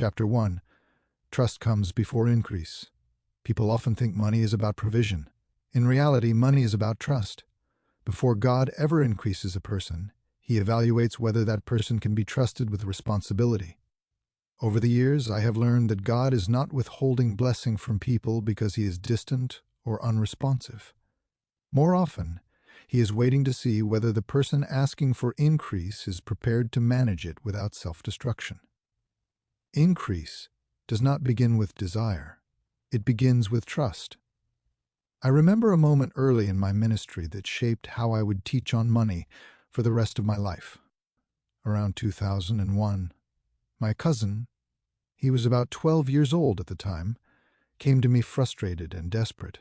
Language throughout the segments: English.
Chapter 1. Trust comes before increase. People often think money is about provision. In reality, money is about trust. Before God ever increases a person, He evaluates whether that person can be trusted with responsibility. Over the years, I have learned that God is not withholding blessing from people because He is distant or unresponsive. More often, He is waiting to see whether the person asking for increase is prepared to manage it without self-destruction. Increase does not begin with desire. It begins with trust. I remember a moment early in my ministry that shaped how I would teach on money for the rest of my life. Around 2001, my cousin, he was about 12 years old at the time, came to me frustrated and desperate.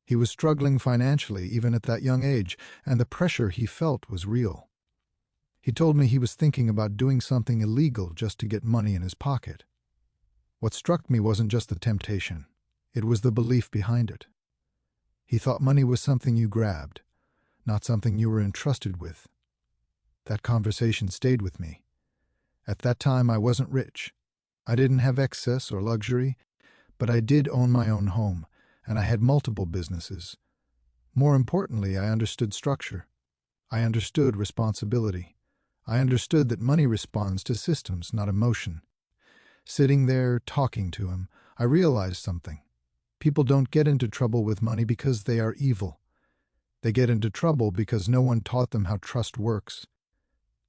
He was struggling financially even at that young age, and the pressure he felt was real. He told me he was thinking about doing something illegal just to get money in his pocket. What struck me wasn't just the temptation, it was the belief behind it. He thought money was something you grabbed, not something you were entrusted with. That conversation stayed with me. At that time, I wasn't rich. I didn't have excess or luxury, but I did own my own home, and I had multiple businesses. More importantly, I understood structure. I understood responsibility. I understood that money responds to systems, not emotion. Sitting there, talking to him, I realized something. People don't get into trouble with money because they are evil. They get into trouble because no one taught them how trust works.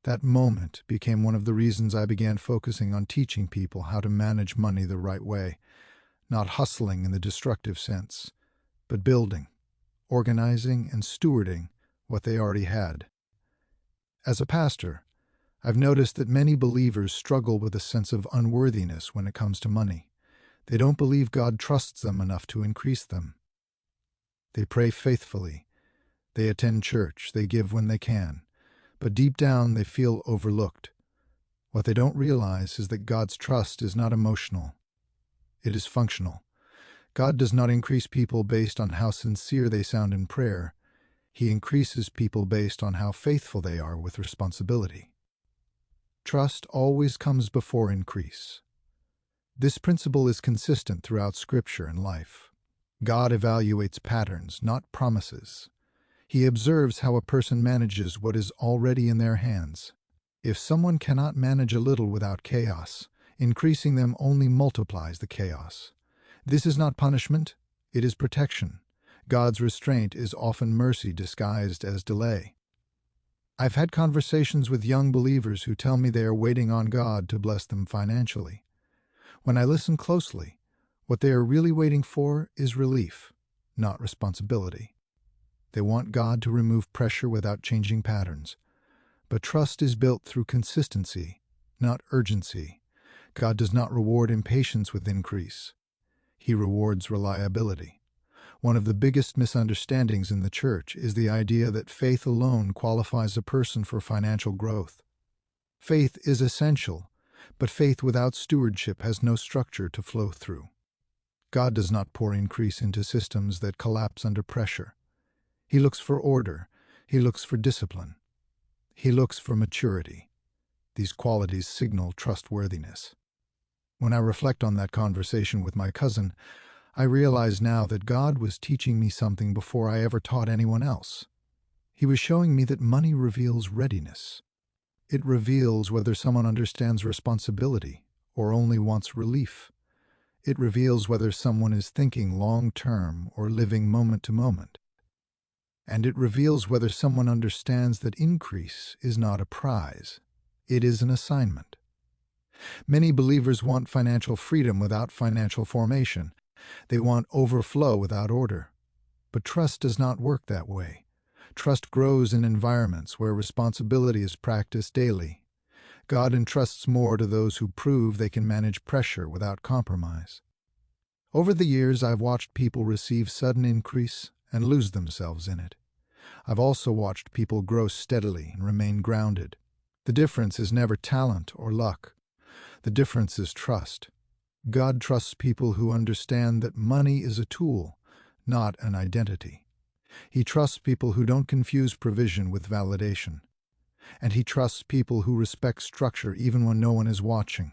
That moment became one of the reasons I began focusing on teaching people how to manage money the right way, not hustling in the destructive sense, but building, organizing, and stewarding what they already had. As a pastor, I've noticed that many believers struggle with a sense of unworthiness when it comes to money. They don't believe God trusts them enough to increase them. They pray faithfully. They attend church. They give when they can. But deep down, they feel overlooked. What they don't realize is that God's trust is not emotional. It is functional. God does not increase people based on how sincere they sound in prayer. He increases people based on how faithful they are with responsibility. Trust always comes before increase. This principle is consistent throughout Scripture and life. God evaluates patterns, not promises. He observes how a person manages what is already in their hands. If someone cannot manage a little without chaos, increasing them only multiplies the chaos. This is not punishment, it is protection. God's restraint is often mercy disguised as delay. I've had conversations with young believers who tell me they are waiting on God to bless them financially. When I listen closely, what they are really waiting for is relief, not responsibility. They want God to remove pressure without changing patterns. But trust is built through consistency, not urgency. God does not reward impatience with increase. He rewards reliability. One of the biggest misunderstandings in the church is the idea that faith alone qualifies a person for financial growth. Faith is essential, but faith without stewardship has no structure to flow through. God does not pour increase into systems that collapse under pressure. He looks for order. He looks for discipline. He looks for maturity. These qualities signal trustworthiness. When I reflect on that conversation with my cousin, I realize now that God was teaching me something before I ever taught anyone else. He was showing me that money reveals readiness. It reveals whether someone understands responsibility or only wants relief. It reveals whether someone is thinking long-term or living moment to moment. And it reveals whether someone understands that increase is not a prize. It is an assignment. Many believers want financial freedom without financial formation. They want overflow without order. But trust does not work that way. Trust grows in environments where responsibility is practiced daily. God entrusts more to those who prove they can manage pressure without compromise. Over the years, I've watched people receive sudden increase and lose themselves in it. I've also watched people grow steadily and remain grounded. The difference is never talent or luck. The difference is trust. God trusts people who understand that money is a tool, not an identity. He trusts people who don't confuse provision with validation. And He trusts people who respect structure even when no one is watching.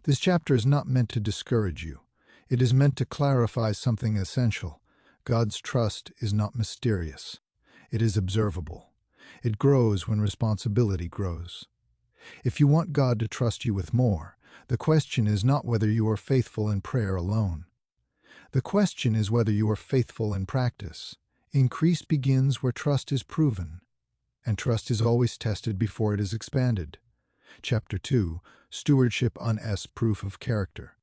This chapter is not meant to discourage you. It is meant to clarify something essential. God's trust is not mysterious. It is observable. It grows when responsibility grows. If you want God to trust you with more, the question is not whether you are faithful in prayer alone. The question is whether you are faithful in practice. Increase begins where trust is proven, and trust is always tested before it is expanded. Chapter 2, Stewardship on S. Proof of Character.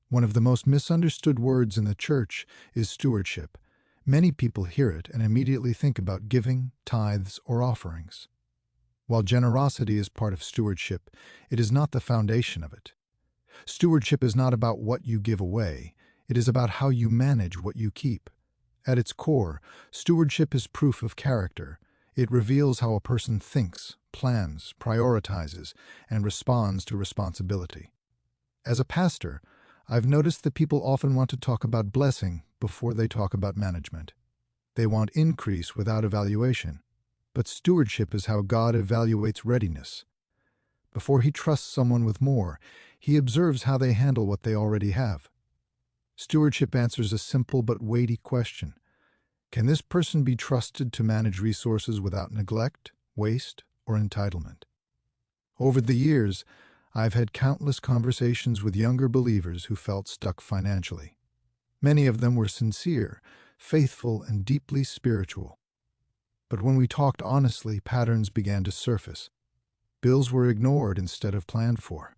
One of the most misunderstood words in the church is stewardship. Many people hear it and immediately think about giving, tithes, or offerings. While generosity is part of stewardship, it is not the foundation of it. Stewardship is not about what you give away. It is about how you manage what you keep. At its core, stewardship is proof of character. It reveals how a person thinks, plans, prioritizes, and responds to responsibility. As a pastor, I've noticed that people often want to talk about blessing before they talk about management. They want increase without evaluation. But stewardship is how God evaluates readiness. Before He trusts someone with more, He observes how they handle what they already have. Stewardship answers a simple but weighty question. Can this person be trusted to manage resources without neglect, waste, or entitlement? Over the years, I've had countless conversations with younger believers who felt stuck financially. Many of them were sincere, faithful, and deeply spiritual. But when we talked honestly, patterns began to surface. Bills were ignored instead of planned for.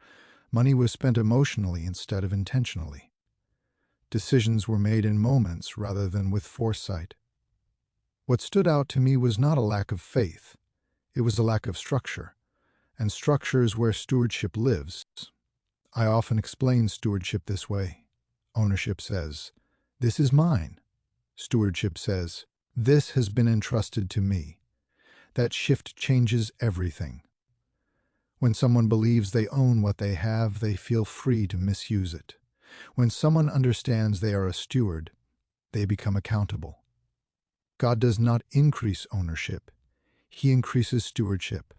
Money was spent emotionally instead of intentionally. Decisions were made in moments rather than with foresight. What stood out to me was not a lack of faith. It was a lack of structure. And structure is where stewardship lives. I often explain stewardship this way. Ownership says, "This is mine." Stewardship says, "This has been entrusted to me." That shift changes everything. When someone believes they own what they have, they feel free to misuse it. When someone understands they are a steward, they become accountable. God does not increase ownership. He increases stewardship.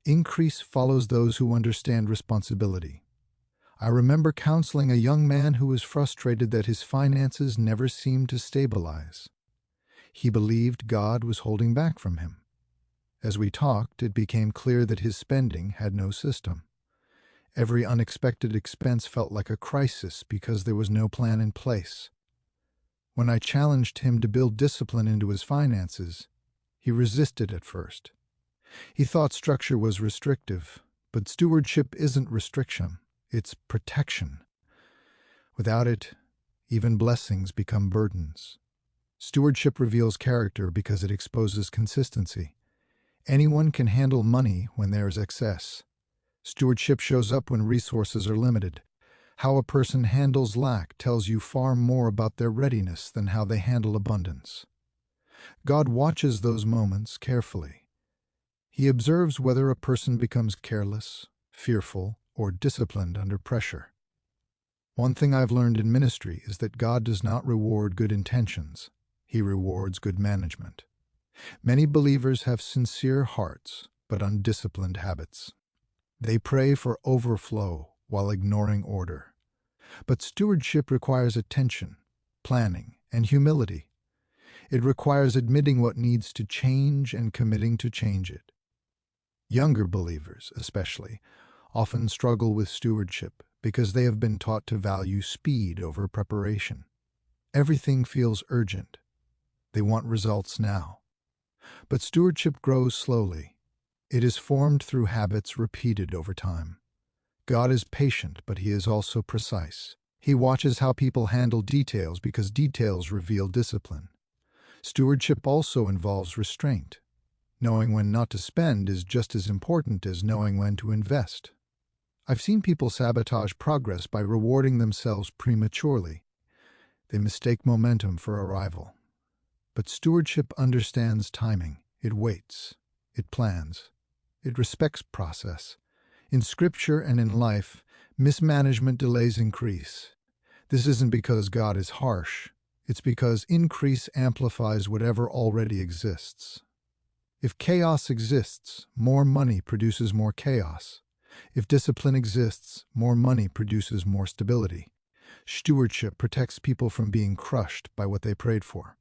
Increase follows those who understand responsibility. I remember counseling a young man who was frustrated that his finances never seemed to stabilize. He believed God was holding back from him. As we talked, it became clear that his spending had no system. Every unexpected expense felt like a crisis because there was no plan in place. When I challenged him to build discipline into his finances, he resisted at first. He thought structure was restrictive, but stewardship isn't restriction, it's protection. Without it, even blessings become burdens. Stewardship reveals character because it exposes consistency. Anyone can handle money when there is excess. Stewardship shows up when resources are limited. How a person handles lack tells you far more about their readiness than how they handle abundance. God watches those moments carefully. He observes whether a person becomes careless, fearful, or disciplined under pressure. One thing I've learned in ministry is that God does not reward good intentions. He rewards good management. Many believers have sincere hearts, but undisciplined habits. They pray for overflow while ignoring order. But stewardship requires attention, planning, and humility. It requires admitting what needs to change and committing to change it. Younger believers, especially, often struggle with stewardship because they have been taught to value speed over preparation. Everything feels urgent. They want results now. But stewardship grows slowly. It is formed through habits repeated over time. God is patient, but He is also precise. He watches how people handle details because details reveal discipline. Stewardship also involves restraint. Knowing when not to spend is just as important as knowing when to invest. I've seen people sabotage progress by rewarding themselves prematurely. They mistake momentum for arrival. But stewardship understands timing. It waits. It plans. It respects process. In Scripture and in life, mismanagement delays increase. This isn't because God is harsh. It's because increase amplifies whatever already exists. If chaos exists, more money produces more chaos. If discipline exists, more money produces more stability. Stewardship protects people from being crushed by what they prayed for.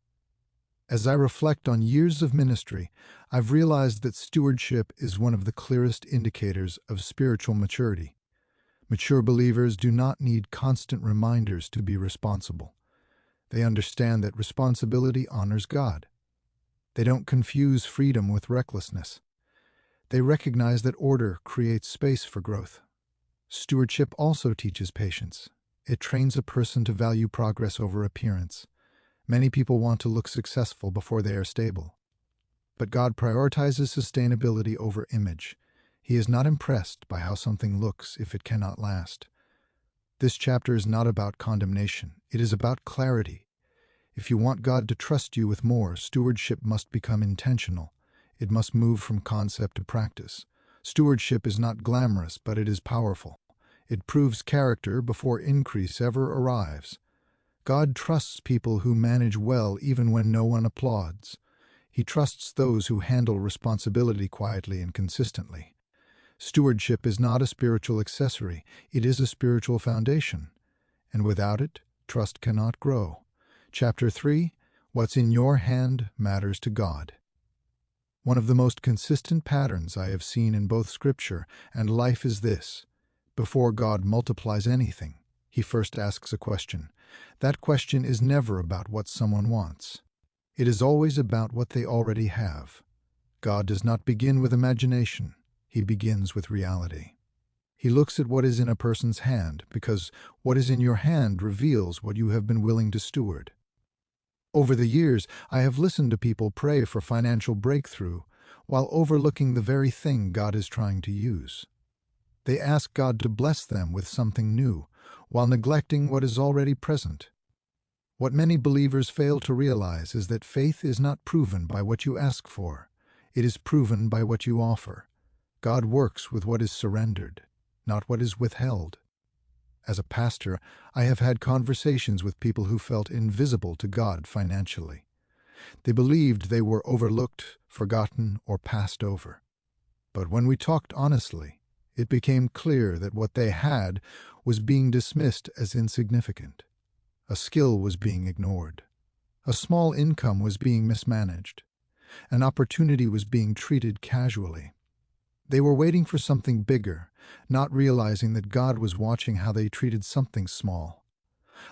As I reflect on years of ministry, I've realized that stewardship is one of the clearest indicators of spiritual maturity. Mature believers do not need constant reminders to be responsible. They understand that responsibility honors God. They don't confuse freedom with recklessness. They recognize that order creates space for growth. Stewardship also teaches patience. It trains a person to value progress over appearance. Many people want to look successful before they are stable. But God prioritizes sustainability over image. He is not impressed by how something looks if it cannot last. This chapter is not about condemnation. It is about clarity. If you want God to trust you with more, stewardship must become intentional. It must move from concept to practice. Stewardship is not glamorous, but it is powerful. It proves character before increase ever arrives. God trusts people who manage well even when no one applauds. He trusts those who handle responsibility quietly and consistently. Stewardship is not a spiritual accessory, it is a spiritual foundation. And without it, trust cannot grow. Chapter 3, What's in Your Hand Matters to God. One of the most consistent patterns I have seen in both Scripture and life is this. Before God multiplies anything, He first asks a question. That question is never about what someone wants. It is always about what they already have. God does not begin with imagination. He begins with reality. He looks at what is in a person's hand because what is in your hand reveals what you have been willing to steward. Over the years, I have listened to people pray for financial breakthrough while overlooking the very thing God is trying to use. They ask God to bless them with something new while neglecting what is already present. What many believers fail to realize is that faith is not proven by what you ask for. It is proven by what you offer. God works with what is surrendered, not what is withheld. As a pastor, I have had conversations with people who felt invisible to God financially. They believed they were overlooked, forgotten, or passed over. But when we talked honestly, it became clear that what they had was being dismissed as insignificant. A skill was being ignored. A small income was being mismanaged. An opportunity was being treated casually. They were waiting for something bigger, not realizing that God was watching how they treated something small.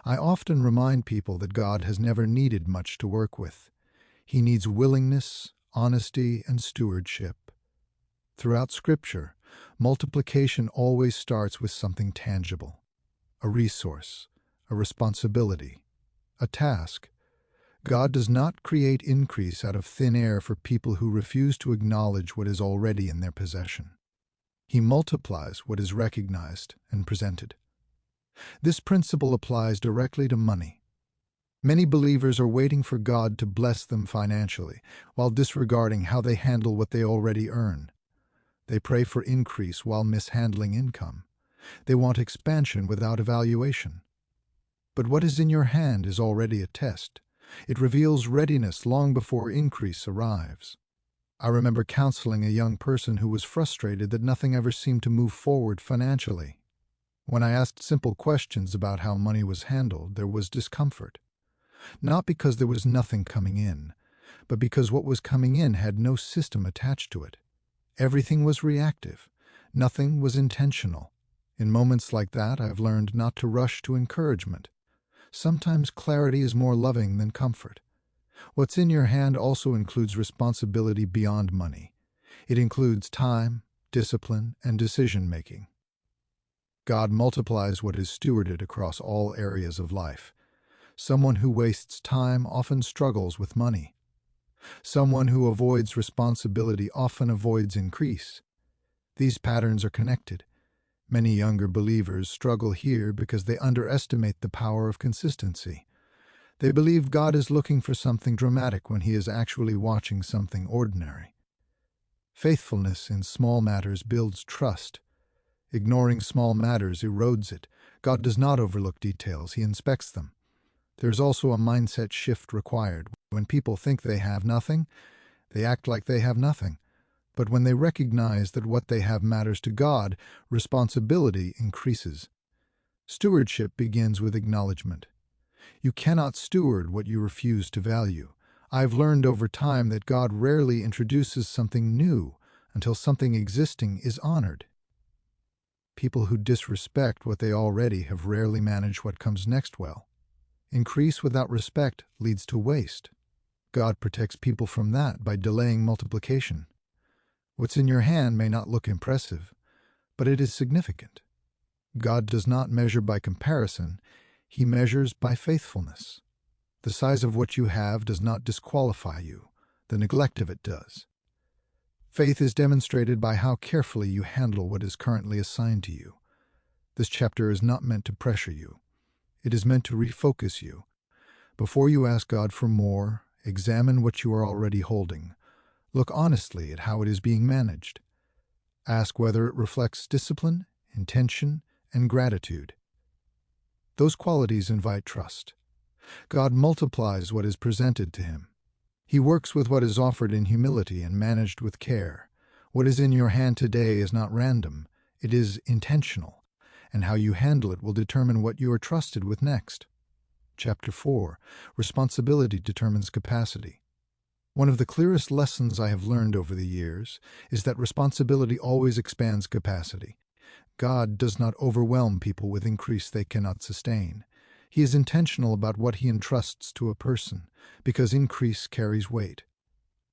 I often remind people that God has never needed much to work with. He needs willingness, honesty, and stewardship. Throughout Scripture, multiplication always starts with something tangible. A resource, a responsibility, a task. God does not create increase out of thin air for people who refuse to acknowledge what is already in their possession. He multiplies what is recognized and presented. This principle applies directly to money. Many believers are waiting for God to bless them financially, while disregarding how they handle what they already earn. They pray for increase while mishandling income. They want expansion without evaluation. But what is in your hand is already a test. It reveals readiness long before increase arrives. I remember counseling a young person who was frustrated that nothing ever seemed to move forward financially. When I asked simple questions about how money was handled, there was discomfort. Not because there was nothing coming in, but because what was coming in had no system attached to it. Everything was reactive. Nothing was intentional. In moments like that, I've learned not to rush to encouragement. Sometimes clarity is more loving than comfort. What's in your hand also includes responsibility beyond money. It includes time, discipline, and decision-making. God multiplies what is stewarded across all areas of life. Someone who wastes time often struggles with money. Someone who avoids responsibility often avoids increase. These patterns are connected. Many younger believers struggle here because they underestimate the power of consistency. They believe God is looking for something dramatic when He is actually watching something ordinary. Faithfulness in small matters builds trust. Ignoring small matters erodes it. God does not overlook details, He inspects them. There's also a mindset shift required. When people think they have nothing, they act like they have nothing. But when they recognize that what they have matters to God, responsibility increases. Stewardship begins with acknowledgement. You cannot steward what you refuse to value. I've learned over time that God rarely introduces something new until something existing is honored. People who disrespect what they already have rarely manage what comes next well. Increase without respect leads to waste. God protects people from that by delaying multiplication. What's in your hand may not look impressive, but it is significant. God does not measure by comparison, He measures by faithfulness. The size of what you have does not disqualify you, the neglect of it does. Faith is demonstrated by how carefully you handle what is currently assigned to you. This chapter is not meant to pressure you. It is meant to refocus you. Before you ask God for more, examine what you are already holding. Look honestly at how it is being managed. Ask whether it reflects discipline, intention, and gratitude. Those qualities invite trust. God multiplies what is presented to Him. He works with what is offered in humility and managed with care. What is in your hand today is not random, it is intentional, and how you handle it will determine what you are trusted with next. Chapter 4. Responsibility determines capacity. One of the clearest lessons I have learned over the years is that responsibility always expands capacity. God does not overwhelm people with increase they cannot sustain. He is intentional about what He entrusts to a person, because increase carries weight.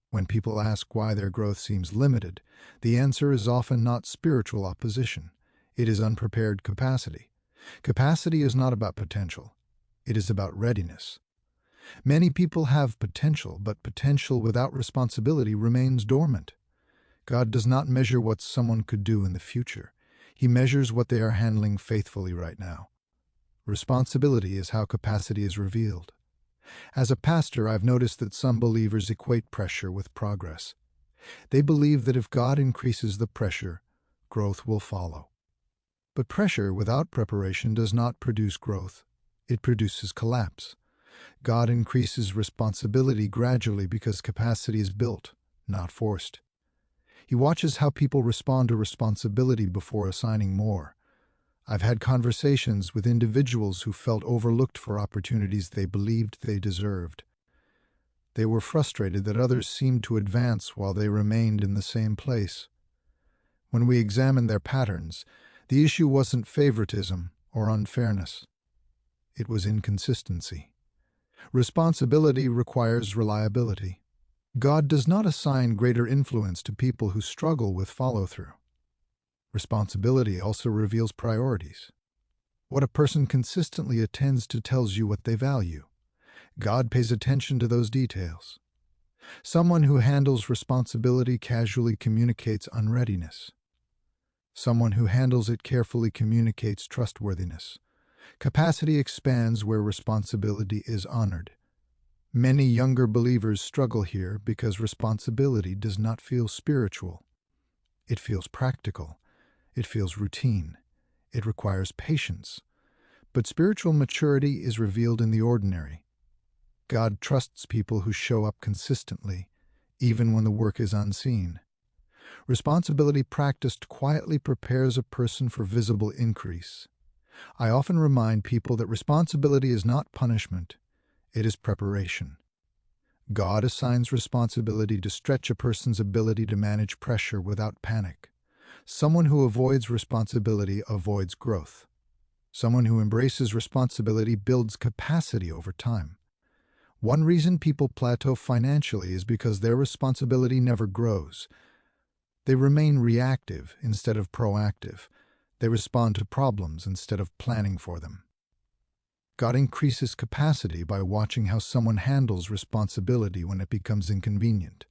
When people ask why their growth seems limited, the answer is often not spiritual opposition. It is unprepared capacity. Capacity is not about potential. It is about readiness. Many people have potential, but potential without responsibility remains dormant. God does not measure what someone could do in the future. He measures what they are handling faithfully right now. Responsibility is how capacity is revealed. As a pastor, I've noticed that some believers equate pressure with progress. They believe that if God increases the pressure, growth will follow. But pressure without preparation does not produce growth. It produces collapse. God increases responsibility gradually because capacity is built, not forced. He watches how people respond to responsibility before assigning more. I've had conversations with individuals who felt overlooked for opportunities they believed they deserved. They were frustrated that others seemed to advance while they remained in the same place. When we examined their patterns, the issue wasn't favoritism or unfairness. It was inconsistency. Responsibility requires reliability. God does not assign greater influence to people who struggle with follow-through. Responsibility also reveals priorities. What a person consistently attends to tells you what they value. God pays attention to those details. Someone who handles responsibility casually communicates unreadiness. Someone who handles it carefully communicates trustworthiness. Capacity expands where responsibility is honored. Many younger believers struggle here because responsibility does not feel spiritual. It feels practical. It feels routine. It requires patience. But spiritual maturity is revealed in the ordinary. God trusts people who show up consistently, even when the work is unseen. Responsibility practiced quietly prepares a person for visible increase. I often remind people that responsibility is not punishment. It is preparation. God assigns responsibility to stretch a person's ability to manage pressure without panic. Someone who avoids responsibility avoids growth. Someone who embraces responsibility builds capacity over time. One reason people plateau financially is because their responsibility never grows. They remain reactive instead of proactive. They respond to problems instead of planning for them. God increases capacity by watching how someone handles responsibility when it becomes inconvenient.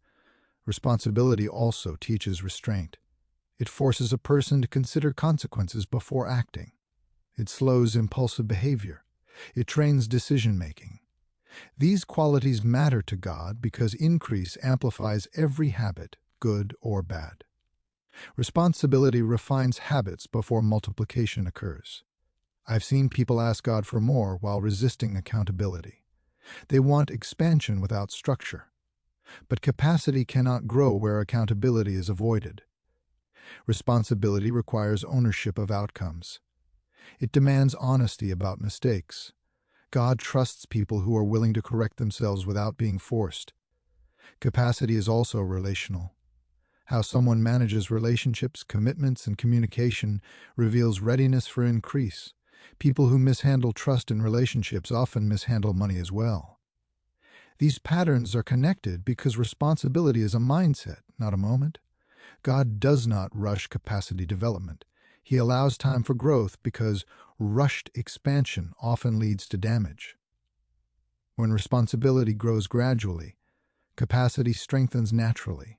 Responsibility also teaches restraint. It forces a person to consider consequences before acting. It slows impulsive behavior. It trains decision-making. These qualities matter to God because increase amplifies every habit, good or bad. Responsibility refines habits before multiplication occurs. I've seen people ask God for more while resisting accountability. They want expansion without structure. But capacity cannot grow where accountability is avoided. Responsibility requires ownership of outcomes. It demands honesty about mistakes. God trusts people who are willing to correct themselves without being forced. Capacity is also relational. How someone manages relationships, commitments, and communication reveals readiness for increase. People who mishandle trust in relationships often mishandle money as well. These patterns are connected because responsibility is a mindset, not a moment. God does not rush capacity development. He allows time for growth because rushed expansion often leads to damage. When responsibility grows gradually, capacity strengthens naturally.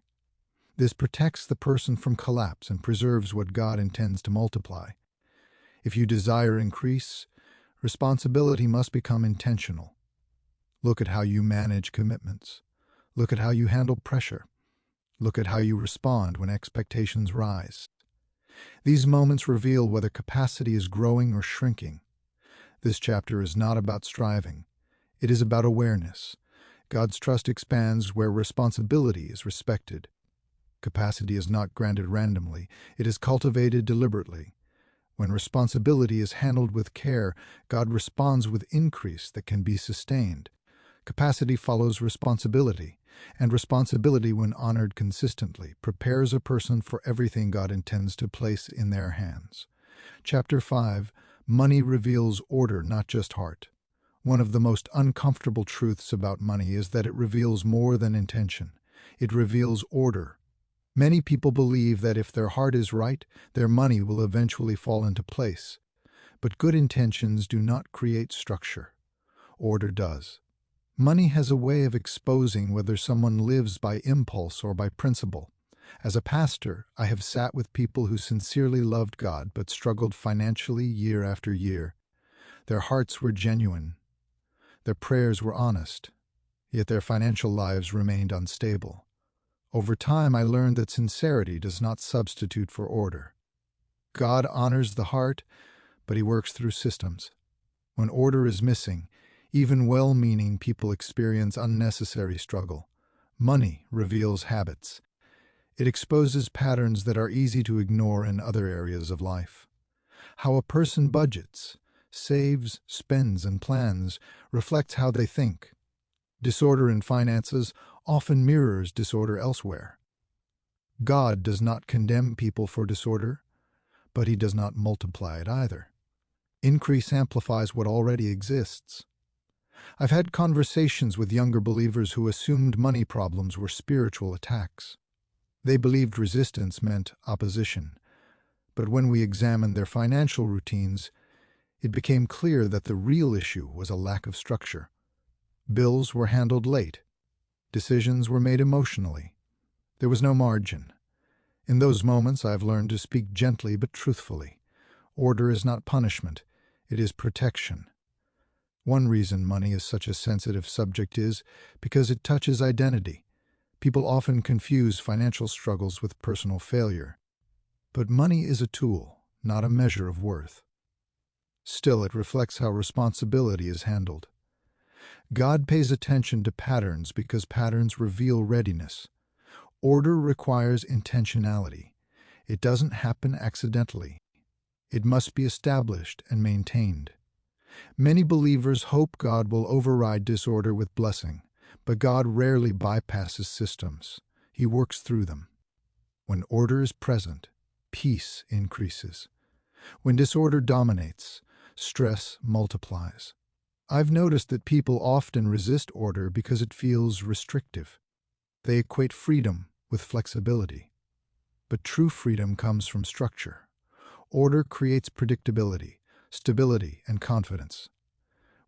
This protects the person from collapse and preserves what God intends to multiply. If you desire increase, responsibility must become intentional. Look at how you manage commitments. Look at how you handle pressure. Look at how you respond when expectations rise. These moments reveal whether capacity is growing or shrinking. This chapter is not about striving. It is about awareness. God's trust expands where responsibility is respected. Capacity is not granted randomly. It is cultivated deliberately. When responsibility is handled with care, God responds with increase that can be sustained. Capacity follows responsibility, and responsibility, when honored consistently, prepares a person for everything God intends to place in their hands. Chapter 5. Money reveals order, not just heart. One of the most uncomfortable truths about money is that it reveals more than intention. It reveals order. Many people believe that if their heart is right, their money will eventually fall into place. But good intentions do not create structure. Order does. Money has a way of exposing whether someone lives by impulse or by principle. As a pastor, I have sat with people who sincerely loved God but struggled financially year after year. Their hearts were genuine. Their prayers were honest. Yet their financial lives remained unstable. Over time, I learned that sincerity does not substitute for order. God honors the heart, but He works through systems. When order is missing, even well-meaning people experience unnecessary struggle. Money reveals habits. It exposes patterns that are easy to ignore in other areas of life. How a person budgets, saves, spends, and plans reflects how they think. Disorder in finances often mirrors disorder elsewhere. God does not condemn people for disorder, but He does not multiply it either. Increase amplifies what already exists. I've had conversations with younger believers who assumed money problems were spiritual attacks. They believed resistance meant opposition, but when we examined their financial routines, it became clear that the real issue was a lack of structure. Bills were handled late. Decisions were made emotionally. There was no margin. In those moments, I've learned to speak gently but truthfully. Order is not punishment. It is protection. One reason money is such a sensitive subject is because it touches identity. People often confuse financial struggles with personal failure. But money is a tool, not a measure of worth. Still, it reflects how responsibility is handled. God pays attention to patterns because patterns reveal readiness. Order requires intentionality. It doesn't happen accidentally. It must be established and maintained. Many believers hope God will override disorder with blessing, but God rarely bypasses systems. He works through them. When order is present, peace increases. When disorder dominates, stress multiplies. I've noticed that people often resist order because it feels restrictive. They equate freedom with flexibility. But true freedom comes from structure. Order creates predictability, stability, and confidence.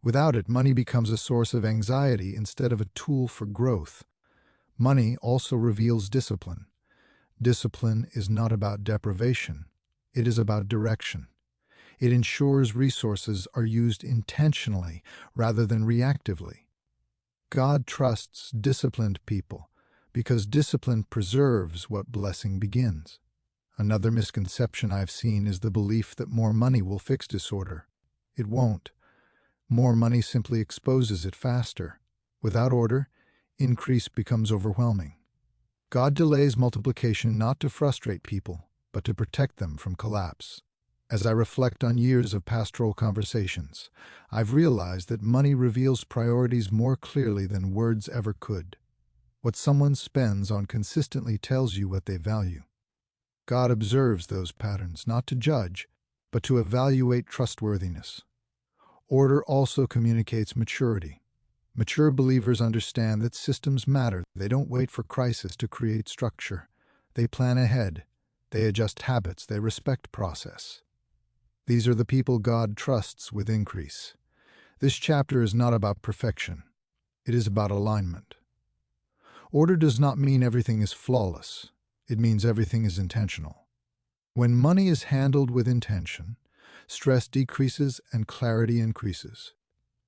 Without it, money becomes a source of anxiety instead of a tool for growth. Money also reveals discipline. Discipline is not about deprivation. It is about direction. It ensures resources are used intentionally rather than reactively. God trusts disciplined people because discipline preserves what blessing begins. Another misconception I've seen is the belief that more money will fix disorder. It won't. More money simply exposes it faster. Without order, increase becomes overwhelming. God delays multiplication not to frustrate people, but to protect them from collapse. As I reflect on years of pastoral conversations, I've realized that money reveals priorities more clearly than words ever could. What someone spends on consistently tells you what they value. God observes those patterns not to judge, but to evaluate trustworthiness. Order also communicates maturity. Mature believers understand that systems matter. They don't wait for crisis to create structure. They plan ahead. They adjust habits. They respect process. These are the people God trusts with increase. This chapter is not about perfection. It is about alignment. Order does not mean everything is flawless. It means everything is intentional. When money is handled with intention, stress decreases and clarity increases.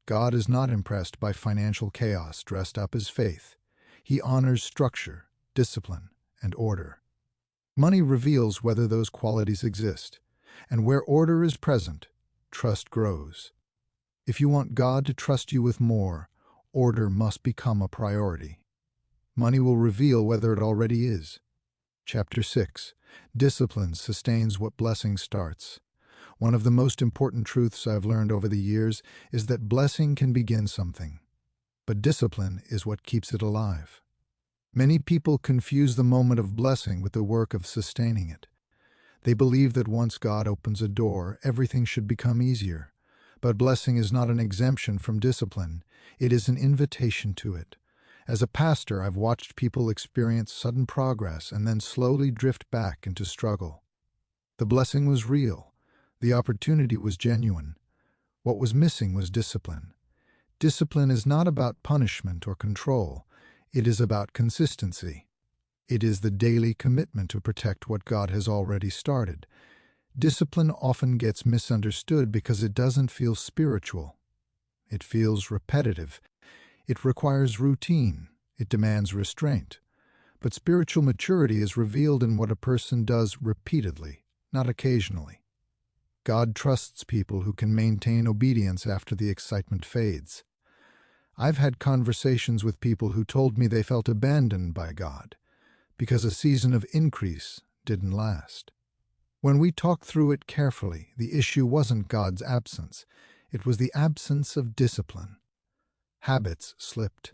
God is not impressed by financial chaos dressed up as faith. He honors structure, discipline, and order. Money reveals whether those qualities exist, and where order is present, trust grows. If you want God to trust you with more, order must become a priority. Money will reveal whether it already is. Chapter 6. Discipline sustains what blessing starts. One of the most important truths I've learned over the years is that blessing can begin something, but discipline is what keeps it alive. Many people confuse the moment of blessing with the work of sustaining it. They believe that once God opens a door, everything should become easier. But blessing is not an exemption from discipline. It is an invitation to it. As a pastor, I've watched people experience sudden progress and then slowly drift back into struggle. The blessing was real. The opportunity was genuine. What was missing was discipline. Discipline is not about punishment or control. It is about consistency. It is the daily commitment to protect what God has already started. Discipline often gets misunderstood because it doesn't feel spiritual. It feels repetitive. It requires routine. It demands restraint. But spiritual maturity is revealed in what a person does repeatedly, not occasionally. God trusts people who can maintain obedience after the excitement fades. I've had conversations with people who told me they felt abandoned by God because a season of increase didn't last. When we talked through it carefully, the issue wasn't God's absence. It was the absence of discipline. Habits slipped.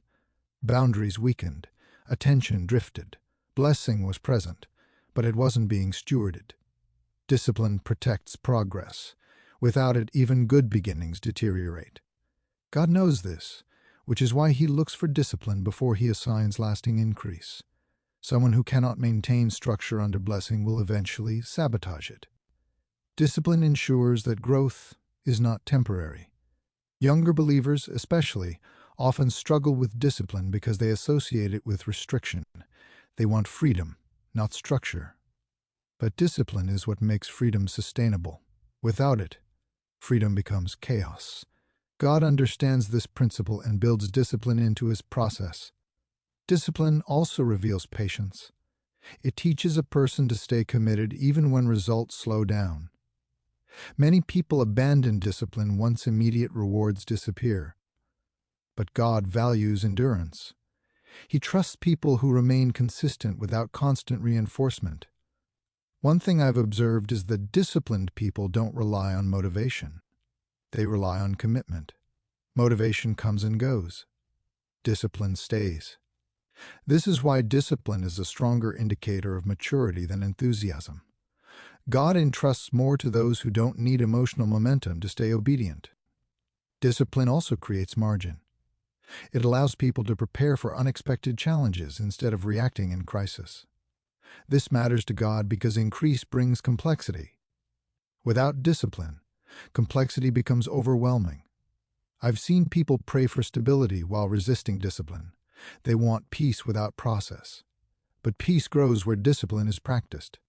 Boundaries weakened. Attention drifted. Blessing was present, but it wasn't being stewarded. Discipline protects progress. Without it, even good beginnings deteriorate. God knows this, which is why He looks for discipline before He assigns lasting increase. Someone who cannot maintain structure under blessing will eventually sabotage it. Discipline ensures that growth is not temporary. Younger believers, especially, often struggle with discipline because they associate it with restriction. They want freedom, not structure. But discipline is what makes freedom sustainable. Without it, freedom becomes chaos. God understands this principle and builds discipline into His process. Discipline also reveals patience. It teaches a person to stay committed even when results slow down. Many people abandon discipline once immediate rewards disappear. But God values endurance. He trusts people who remain consistent without constant reinforcement. One thing I've observed is that disciplined people don't rely on motivation. They rely on commitment. Motivation comes and goes. Discipline stays. This is why discipline is a stronger indicator of maturity than enthusiasm. God entrusts more to those who don't need emotional momentum to stay obedient. Discipline also creates margin. It allows people to prepare for unexpected challenges instead of reacting in crisis. This matters to God because increase brings complexity. Without discipline, complexity becomes overwhelming. I've seen people pray for stability while resisting discipline. They want peace without process. But peace grows where discipline is practiced.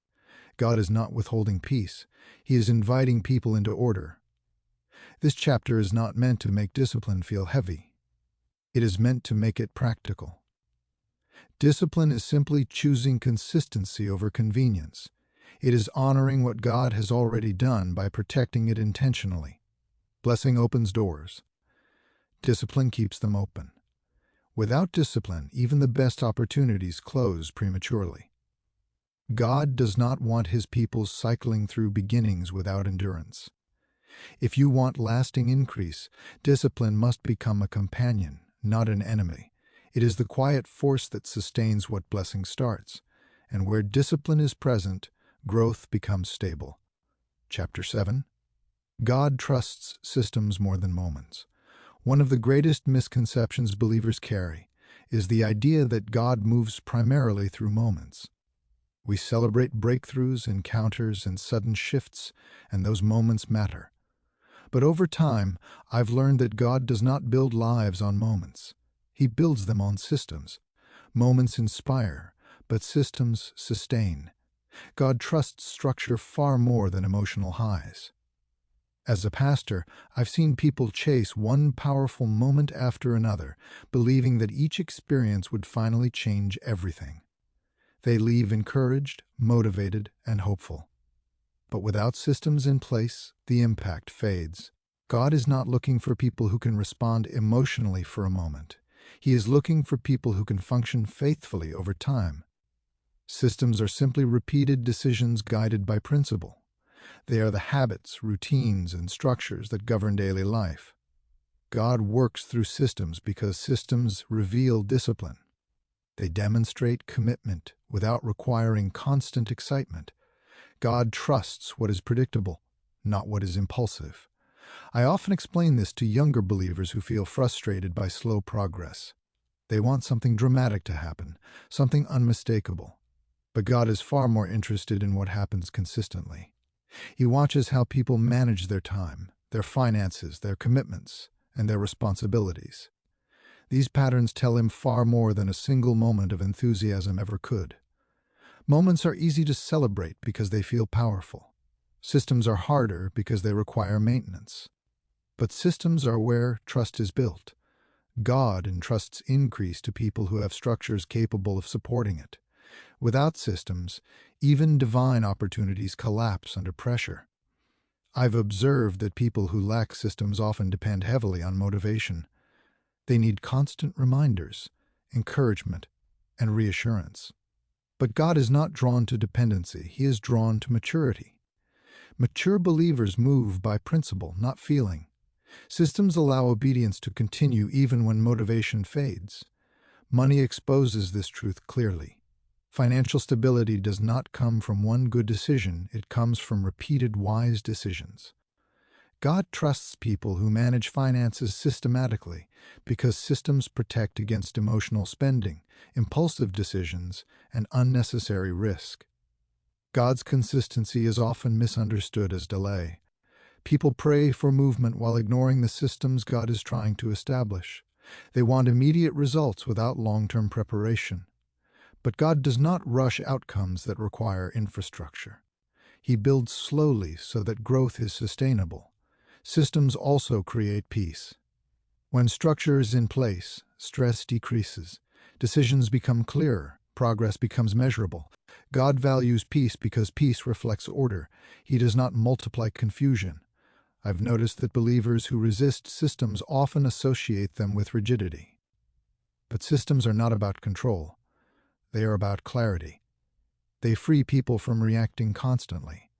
God is not withholding peace. He is inviting people into order. This chapter is not meant to make discipline feel heavy. It is meant to make it practical. Discipline is simply choosing consistency over convenience. It is honoring what God has already done by protecting it intentionally. Blessing opens doors. Discipline keeps them open. Without discipline, even the best opportunities close prematurely. God does not want his people cycling through beginnings without endurance. If you want lasting increase, discipline must become a companion, not an enemy. It is the quiet force that sustains what blessing starts, and where discipline is present, growth becomes stable. Chapter 7. God trusts systems more than moments. One of the greatest misconceptions believers carry is the idea that God moves primarily through moments. We celebrate breakthroughs, encounters, and sudden shifts, and those moments matter. But over time, I've learned that God does not build lives on moments. He builds them on systems. Moments inspire, but systems sustain. God trusts structure far more than emotional highs. As a pastor, I've seen people chase one powerful moment after another, believing that each experience would finally change everything. They leave encouraged, motivated, and hopeful. But without systems in place, the impact fades. God is not looking for people who can respond emotionally for a moment. He is looking for people who can function faithfully over time. Systems are simply repeated decisions guided by principle. They are the habits, routines, and structures that govern daily life. God works through systems because systems reveal discipline. They demonstrate commitment without requiring constant excitement. God trusts what is predictable, not what is impulsive. I often explain this to younger believers who feel frustrated by slow progress. They want something dramatic to happen, something unmistakable. But God is far more interested in what happens consistently. He watches how people manage their time, their finances, their commitments, and their responsibilities. These patterns tell him far more than a single moment of enthusiasm ever could. Moments are easy to celebrate because they feel powerful. Systems are harder because they require maintenance. But systems are where trust is built. God entrusts increase to people who have structures capable of supporting it. Without systems, even divine opportunities collapse under pressure. I've observed that people who lack systems often depend heavily on motivation. They need constant reminders, encouragement, and reassurance. But God is not drawn to dependency. He is drawn to maturity. Mature believers move by principle, not feeling. Systems allow obedience to continue even when motivation fades. Money exposes this truth clearly. Financial stability does not come from one good decision, it comes from repeated wise decisions. God trusts people who manage finances systematically because systems protect against emotional spending, impulsive decisions, and unnecessary risk. God's consistency is often misunderstood as delay. People pray for movement while ignoring the systems God is trying to establish. They want immediate results without long-term preparation. But God does not rush outcomes that require infrastructure. He builds slowly so that growth is sustainable. Systems also create peace. When structure is in place, stress decreases. Decisions become clearer. Progress becomes measurable. God values peace because peace reflects order. He does not multiply confusion. I've noticed that believers who resist systems often associate them with rigidity. But systems are not about control. They are about clarity. They free people from reacting constantly.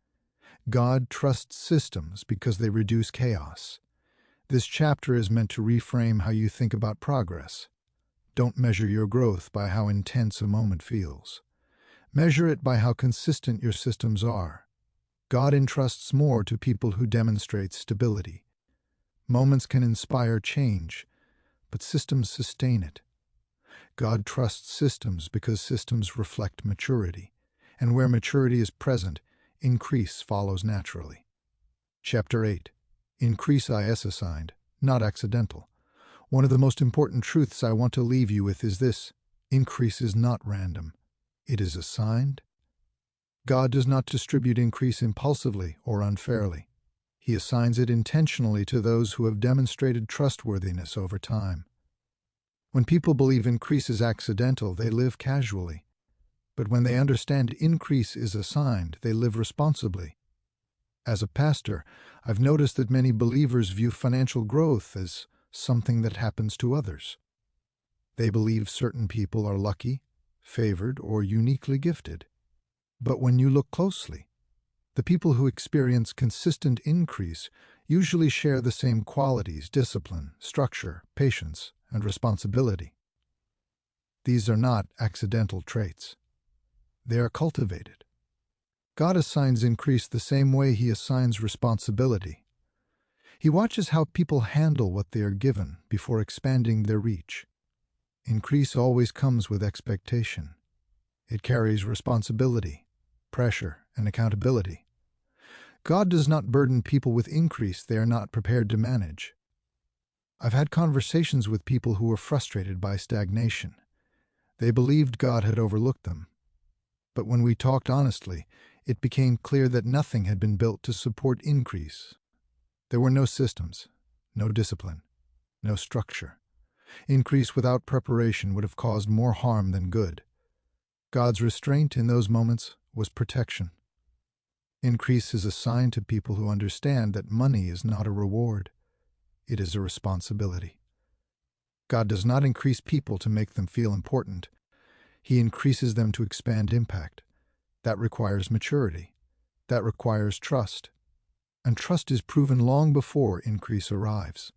God trusts systems because they reduce chaos. This chapter is meant to reframe how you think about progress. Don't measure your growth by how intense a moment feels. Measure it by how consistent your systems are. God entrusts more to people who demonstrate stability. Moments can inspire change, but systems sustain it. God trusts systems because systems reflect maturity, and where maturity is present, increase follows naturally. Chapter 8. Increase is assigned, not accidental. One of the most important truths I want to leave you with is this: increase is not random. It is assigned. God does not distribute increase impulsively or unfairly. He assigns it intentionally to those who have demonstrated trustworthiness over time. When people believe increase is accidental, they live casually. But when they understand increase is assigned, they live responsibly. As a pastor, I've noticed that many believers view financial growth as something that happens to others. They believe certain people are lucky, favored, or uniquely gifted. But when you look closely, the people who experience consistent increase usually share the same qualities: discipline, structure, patience, and responsibility. These are not accidental traits. They are cultivated. God assigns increase the same way He assigns responsibility. He watches how people handle what they are given before expanding their reach. Increase always comes with expectation. It carries responsibility, pressure, and accountability. God does not burden people with increase they are not prepared to manage. I've had conversations with people who were frustrated by stagnation. They believed God had overlooked them. But when we talked honestly, it became clear that nothing had been built to support increase. There were no systems, no discipline, no structure. Increase without preparation would have caused more harm than good. God's restraint in those moments was protection. Increase is assigned to people who understand that money is not a reward. It is a responsibility. God does not increase people to make them feel important. He increases them to expand impact. That requires maturity. That requires trust. And trust is proven long before increase arrives.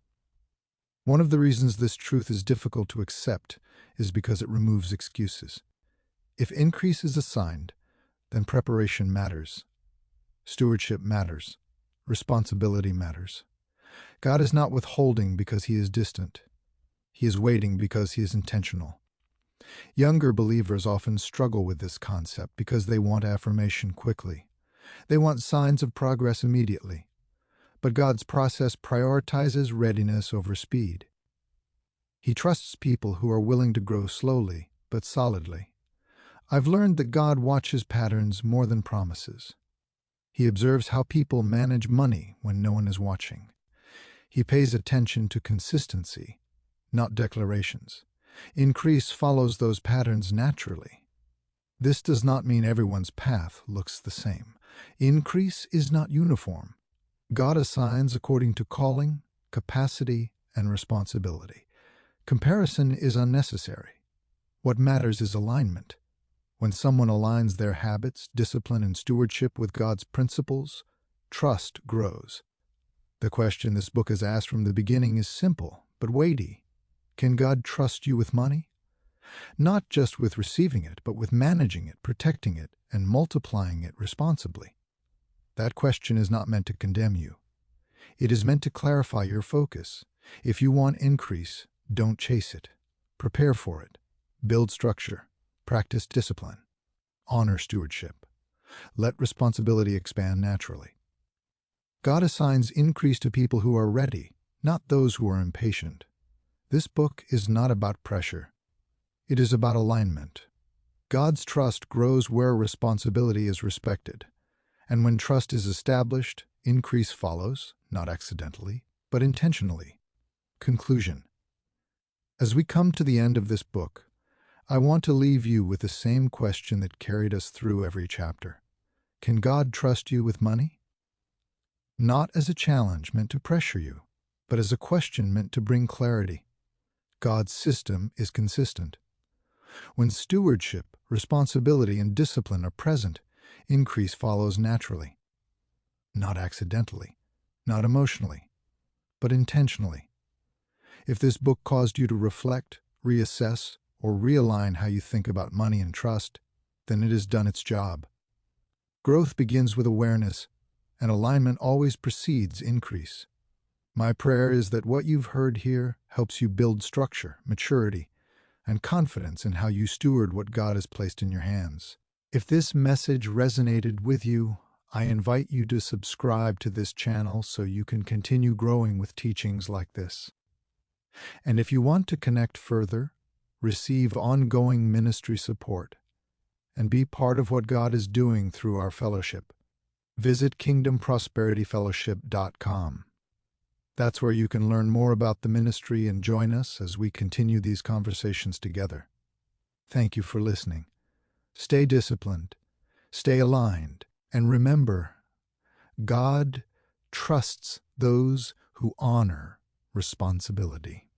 One of the reasons this truth is difficult to accept is because it removes excuses. If increase is assigned, then preparation matters. Stewardship matters. Responsibility matters. God is not withholding because He is distant. He is waiting because He is intentional. Younger believers often struggle with this concept because they want affirmation quickly. They want signs of progress immediately. But God's process prioritizes readiness over speed. He trusts people who are willing to grow slowly but solidly. I've learned that God watches patterns more than promises. He observes how people manage money when no one is watching. He pays attention to consistency, not declarations. Increase follows those patterns naturally. This does not mean everyone's path looks the same. Increase is not uniform. God assigns according to calling, capacity, and responsibility. Comparison is unnecessary. What matters is alignment. When someone aligns their habits, discipline, and stewardship with God's principles, trust grows. The question this book has asked from the beginning is simple but weighty. Can God trust you with money? Not just with receiving it, but with managing it, protecting it, and multiplying it responsibly. That question is not meant to condemn you. It is meant to clarify your focus. If you want increase, don't chase it. Prepare for it. Build structure. Practice discipline. Honor stewardship. Let responsibility expand naturally. God assigns increase to people who are ready, not those who are impatient. This book is not about pressure. It is about alignment. God's trust grows where responsibility is respected. And when trust is established, increase follows, not accidentally, but intentionally. Conclusion. As we come to the end of this book, I want to leave you with the same question that carried us through every chapter. Can God trust you with money? Not as a challenge meant to pressure you, but as a question meant to bring clarity. God's system is consistent. When stewardship, responsibility, and discipline are present, increase follows naturally. Not accidentally, not emotionally, but intentionally. If this book caused you to reflect, reassess, or realign how you think about money and trust, then it has done its job. Growth begins with awareness, and alignment always precedes increase. My prayer is that what you've heard here helps you build structure, maturity, and confidence in how you steward what God has placed in your hands. If this message resonated with you, I invite you to subscribe to this channel so you can continue growing with teachings like this. And if you want to connect further, receive ongoing ministry support, and be part of what God is doing through our fellowship, visit kingdomprosperityfellowship.com. That's where you can learn more about the ministry and join us as we continue these conversations together. Thank you for listening. Stay disciplined, stay aligned, and remember, God trusts those who honor responsibility.